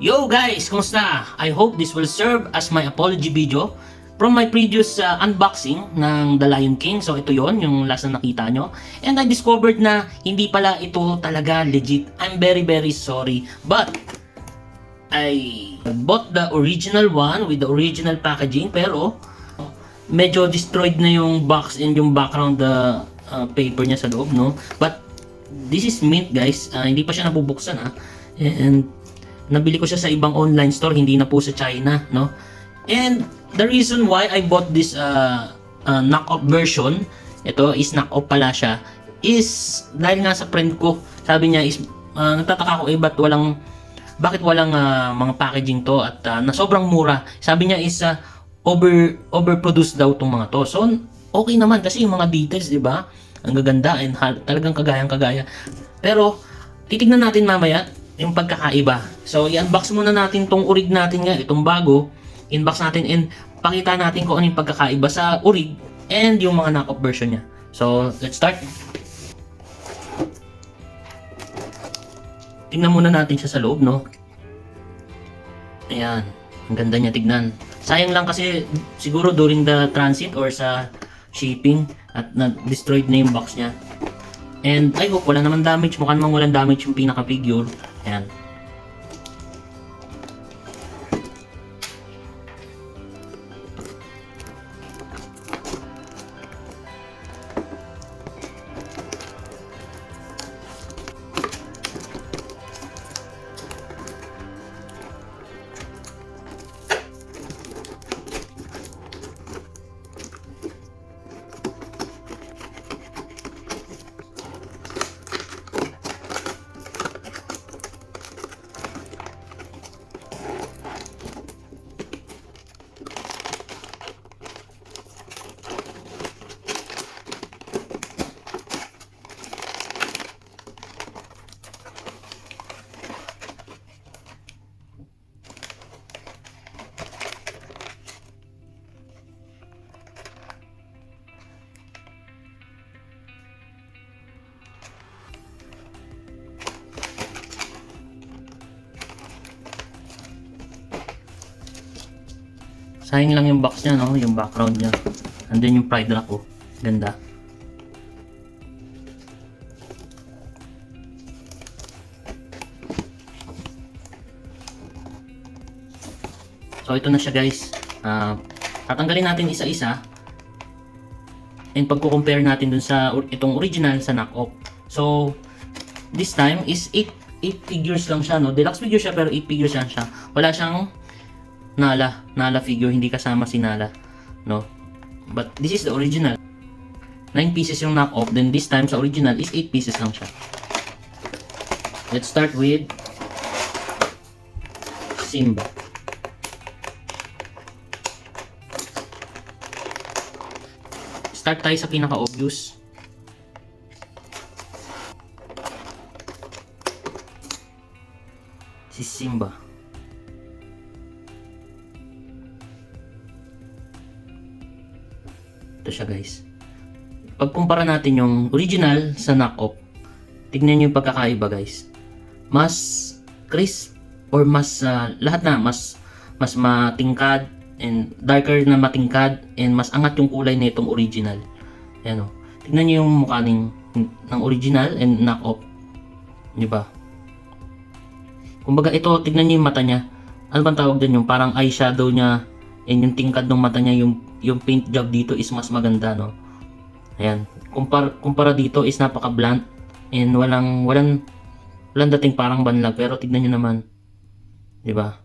Yo guys, kumusta? I hope this will serve as my apology video from my previous unboxing ng The Lion King. So ito yon yung last na nakita nyo. And I discovered na hindi pala ito talaga legit. I'm very sorry. But I bought the original one with the original packaging, pero medyo destroyed na yung box and yung background paper niya sa loob, no? But this is mint, guys. Hindi pa siya nabubuksan, ha. And nabili ko siya sa ibang online store, hindi na po sa China, no? And the reason why I bought this knock-off version, ito is knock-off pala siya, is dahil nga sa friend ko, sabi niya is nagtataka ko bakit walang mga packaging to at na sobrang mura. Sabi niya is overproduced daw tong mga to. So okay naman kasi yung mga details, di ba? Ang gaganda and talagang kagayang-kagaya. Pero titignan natin mamaya yung pagkakaiba. So i-unbox muna natin tong orig natin nga, itong bago. Inbox natin and pakita natin kung ano yung pagkakaiba sa orig and yung mga knock-off version niya. So let's start. Tingnan muna natin siya sa loob, no? Ayan. Ang ganda niya tignan. Sayang lang kasi siguro during the transit or sa shipping at na-destroyed na yung box niya. And I hope wala naman damage. Mukhang namang walang damage yung pinaka-figure. Ayan. Sayang lang yung box niya, no? Yung background niya. Andun yung pride rock, oh. Ganda. So ito na siya, guys. Tatanggalin natin isa-isa. And pagko-compare natin dun sa itong original sa knock-off. So this time is 8 figures lang siya, no? Deluxe figure siya pero 8 figures lang siya. Wala siyang Nala figure, hindi kasama si Nala, no? But this is the original. 9 pieces yung knock-off, then this time sa original is 8 pieces lang siya. Let's start with Simba. Start tayo sa pinaka-obvious. Si Simba. Ito siya, guys. Pagkumpara natin yung original sa knock-off, tignan nyo yung pagkakaiba, guys. Mas crisp or mas lahat na mas matingkad and darker na matingkad and mas angat yung kulay na itong original. Ayan, o. Tignan nyo yung mukha ng original and knock-off. Di ba? Kumbaga ito, tignan nyo yung mata niya. Ano bang tawag din yung parang eyeshadow niya and yung tingkad ng mata niya, yung paint job dito is mas maganda, no? Ayan. Kumpara dito is napaka blunt and walang dating parang banlag, pero tignan niyo naman. 'Di ba?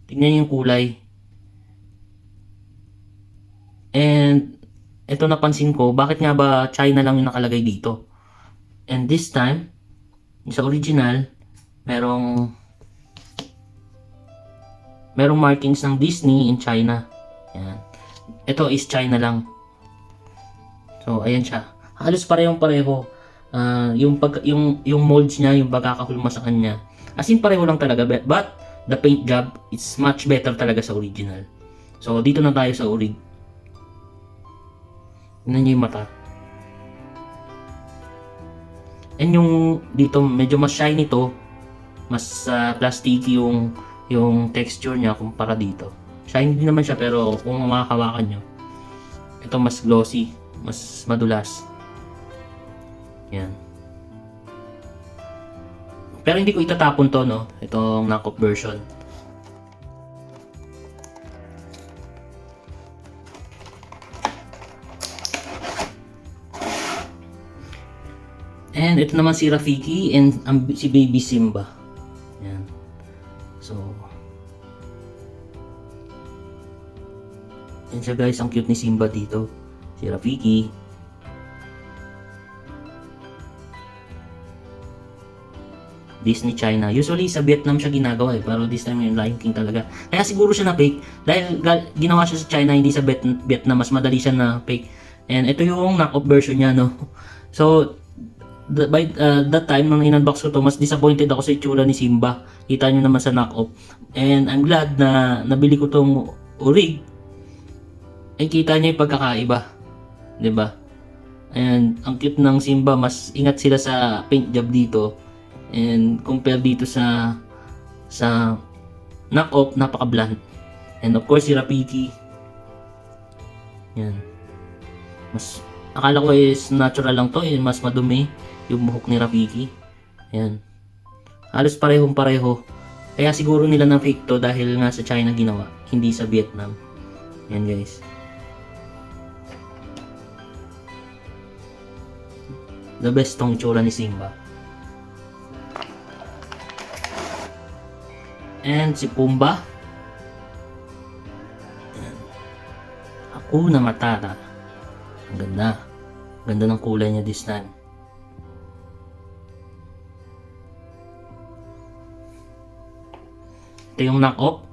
Tignan niyo yung kulay. And ito napansin ko, bakit nga ba China lang yung nakalagay dito? And this time, sa original, merong markings ng Disney in China. Ayan. Ito is China lang. So ayan siya. Halos parehong-pareho. Yung molds niya, yung pagkakahulma sa kanya. As in pareho lang talaga, but the paint job is much better talaga sa original. So dito na tayo sa orig. Tingnan niyo yung mata. And yung dito medyo mas shiny to, mas plasticky yung yung texture niya kumpara dito. Shiny din naman siya, pero kung makakawakan nyo, ito mas glossy, mas madulas. Yan. Pero hindi ko itatapon to, no? Itong knockoff version. And ito naman si Rafiki and si Baby Simba. Yan. So, yan siya guys, ang cute ni Simba dito. Si Rafiki. Disney China. Usually sa Vietnam siya ginagawa pero this time yung Lion King talaga. Kaya siguro siya na fake dahil ginawa siya sa China, hindi sa Vietnam, mas madali siya na fake. And ito yung knockoff version niya, no. So by that time nung in-unbox ko to, mas disappointed ako sa itsura ni Simba. Kita nyo naman sa knockoff. And I'm glad na nabili ko tong orig. And kita nyo yung pagkakaiba, 'di ba? And ang cute ng Simba, mas ingat sila sa paint job dito. And compare dito sa knockoff, napaka-bland. And of course si Rafiki. Yan. Mas akala ko is natural lang to, mas madumi yung buhok ni Rafiki. Yan. Halos parehong pareho. Kaya siguro nila na fake to dahil nga sa China ginawa, hindi sa Vietnam. Yan guys. The best tong itsura ni Simba. And si Pumbaa. Hakuna Matata. Ang ganda. Ganda ng kulay niya this time. Ito yung knock-off.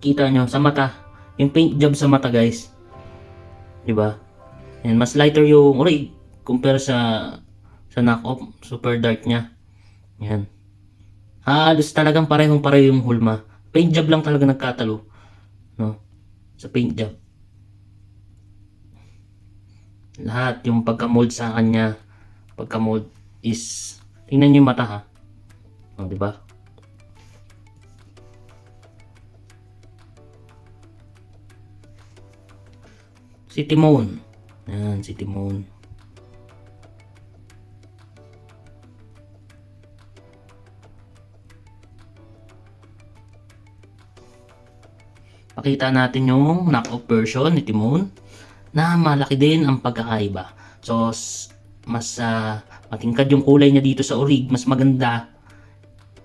Kita nyo sa mata. Yung paint job sa mata guys. Diba? And mas lighter yung orig compare sa knock-off. Super dark niya. Yan. Halos talagang parehong pareho yung hulma. Paint job lang talaga nagkatalo, no? Sa paint job. Lahat yung pagka-mold sa kanya, pagka-mold is, tingnan niyo yung mata ha. O, di ba? Si Timon. Ayan, si Timon. Pakita natin yung knockoff version ni Timon na malaki din ang pagkakaiba. So, mas matingkad yung kulay niya dito sa orig, mas maganda.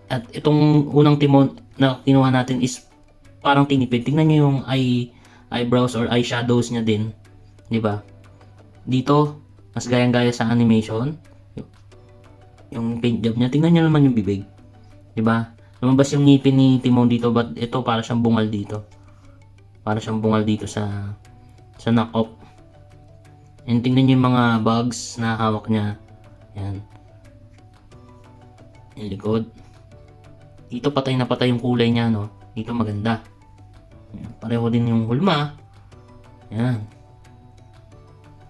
At itong unang Timon na kinuha natin is parang tinipid. Tingnan niyo yung eyebrows or eyeshadows niya din. 'Di ba? Dito, mas gayang-gaya sa animation. Yung paint job niya. Tingnan niyo naman yung bibig. 'Di ba? Lumabas yung ngipin ni Timon dito, but ito para siyang bungal dito. Para siyang bungal dito sa knock-off. And tingnan niyo yung mga bugs na hawak niya. Yan. Yung likod. Dito patay na patay yung kulay niya, no? Dito maganda. Yan. Pareho din yung hulma. Yan.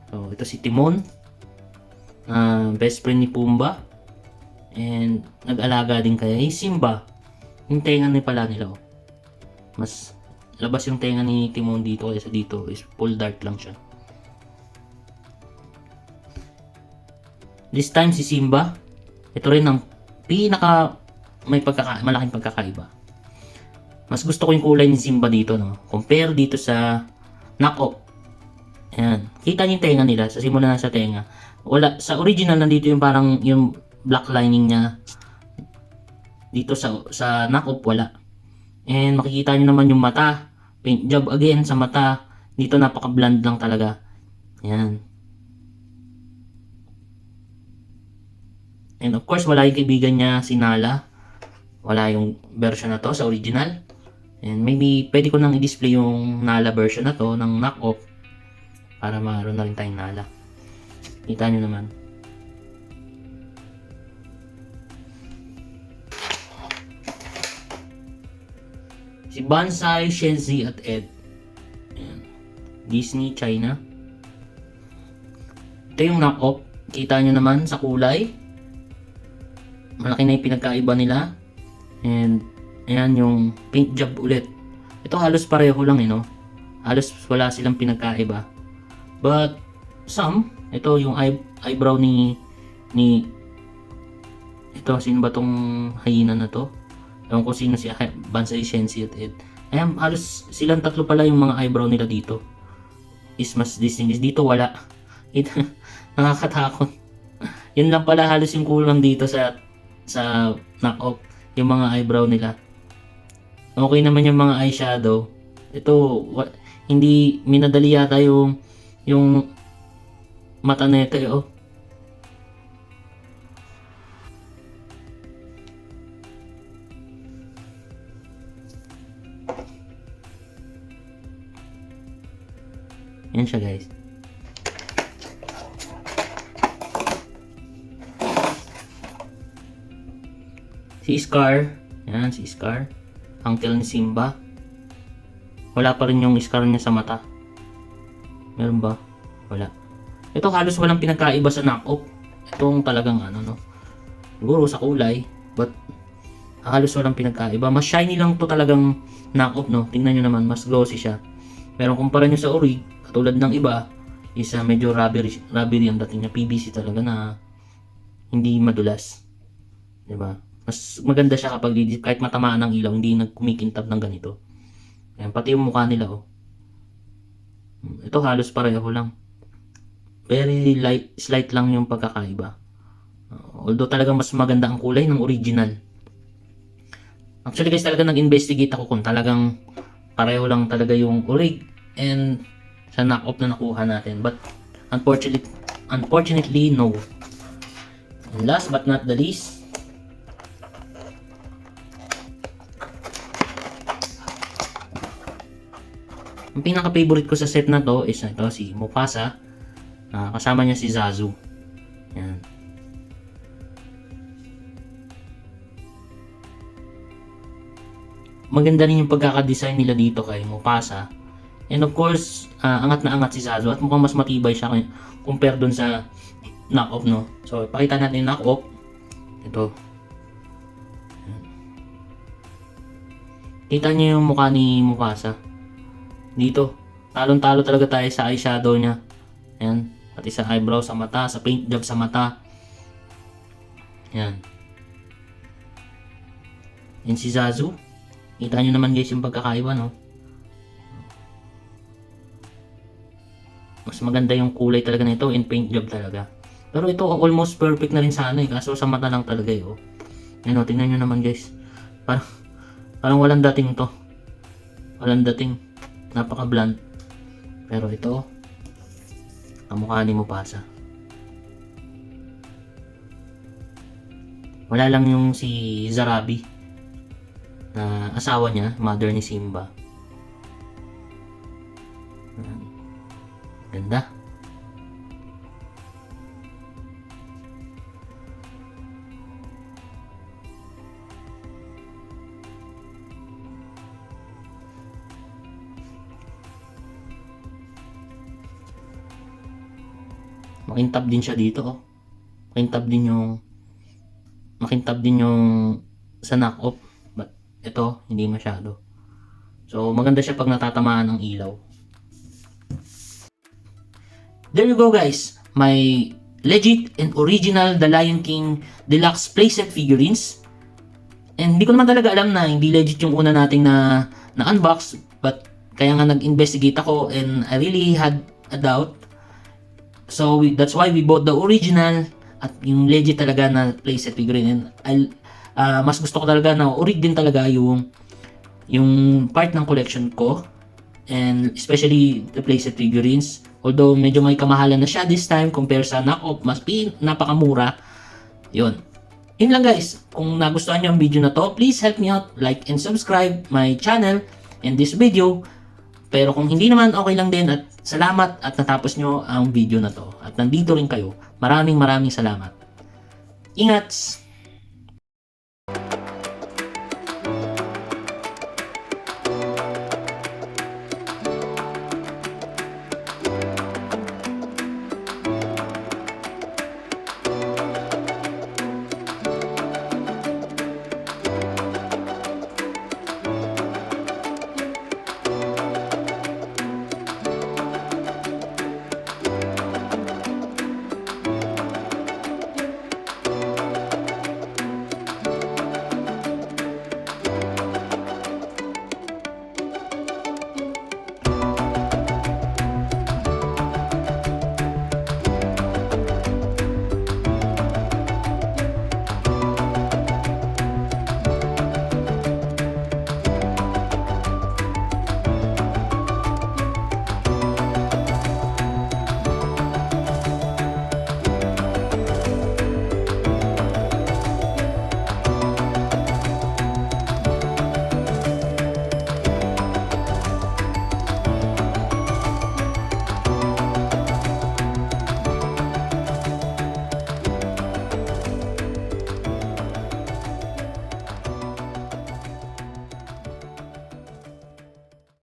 So, ito si Timon. Best friend ni Pumbaa. And nag-alaga din kay Simba. Yung tenga ni pala nila, oh. Mas labas yung tenga ni Timon dito kaysa dito is full dark lang siya. This time si Simba, ito rin ang pinaka malaking pagkakaiba. Mas gusto ko yung kulay ni Simba dito, no? Compare dito sa knock-off. Ayan. Kita niyo yung tenga nila, sa simula na sa tenga. Wala, sa original nandito yung parang yung black lining niya. Dito sa knock-off wala. And makikita niyo naman yung mata. Paint job again sa mata. Dito napaka-bland lang talaga. Yan. And of course, wala yung kaibigan niya, si Nala. Wala yung version na to sa original. And maybe pwede ko nang i-display yung Nala version na to ng knock-off. Para maroon na rin tayong Nala. Kita nyo naman. Si Banzai, Shenzi at Ed. Ayan. Disney, China. Ito yung knock-off. Kita nyo naman sa kulay. Malaki na yung pinagkaiba nila. And Ayan yung paint job ulit. Ito halos pareho lang no. Halos wala silang pinagkaiba. But some, ito yung eyebrow ni ito, sino ba tong hyena na to? Ewan ko sino si Banzai Shensi at Ed. Ayan, halos silang tatlo pala yung mga eyebrow nila dito. Is mas distinguished. Dito wala. Ito, nakakatakot. Yun lang pala halos yung kulang dito sa knock-off. Yung mga eyebrow nila. Okay naman yung mga eyeshadow. Ito, hindi minadali yata yung mata nito oh. Yan siya guys. Si Scar. Yan si Scar. Uncle ni Simba. Wala pa rin yung scar niya sa mata. Meron ba? Wala. Ito halos walang pinagkaiba sa knock-off. Itong talagang no. Siguro sa kulay. But halos walang pinagkaiba. Mas shiny lang to talagang knock-off no. Tingnan nyo naman. Mas glossy siya. Pero kumpara nyo sa orig, katulad ng iba, is medyo rubbery ang dating niya. PVC talaga na hindi madulas. Diba? Mas maganda siya kapag kahit matamaan ng ilaw, hindi nagkumikintab ng ganito. Ayan, pati yung mukha nila oh. Ito halos pareho lang. Very slight lang yung pagkakaiba. Although talagang mas maganda ang kulay ng original. Actually guys, talaga nag-investigate ako kung talagang pareho lang talaga yung orig and sa knock-off na nakuha natin. But unfortunately no. And last but not the least, ang pinaka-favorite ko sa set na to is ito, si Mufasa. Kasama niya si Zazu. Yan. Maganda rin yung pagkaka-design nila dito kay Mufasa. And of course, angat na angat si Zazu at mukhang mas matibay siya compare dun sa knock-off no. So, pakita natin yung knock-off. Ito. Kita niyo yung mukha ni Mufasa. Dito, talon-talo talaga tayo sa eyeshadow niya. Ayan, pati sa eyebrow, sa mata, sa paint job sa mata. Ayan. Yan si Zazu. Kita nyo naman guys yung pagkakaiba no. Mas maganda yung kulay talaga nito and paint job talaga. Pero ito almost perfect na rin sana kaso sa mata lang talaga oh. Ayan o, tingnan nyo naman guys. Parang walang dating to. Walang dating. Napaka blunt. Pero ito ang mukha ni Mufasa. Wala lang yung si Zarabi na asawa niya, mother ni Simba. Ganda. Makintab din siya dito oh. Makintab din yung sa knock-off. But ito hindi masyado. So maganda siya pag natatamaan ng ilaw. There you go guys. My legit and original The Lion King Deluxe playset figurines. And hindi ko naman talaga alam na hindi legit yung una nating na unbox, but kaya nga nag-investigate ako and I really had a doubt. So that's why we bought the original at yung legit talaga na playset figurine. And mas gusto ko talaga na orig din talaga yung part ng collection ko, and especially the playset figurines. Although medyo may kamahalan na siya this time compare sa knock-off, mas napakamura. Yun. Yun lang guys. Kung nagustuhan nyo ang video na to, please help me out, like and subscribe my channel and this video. Pero kung hindi naman, okay lang din at salamat at natapos nyo ang video na to. At nandito rin kayo. Maraming salamat. Ingat!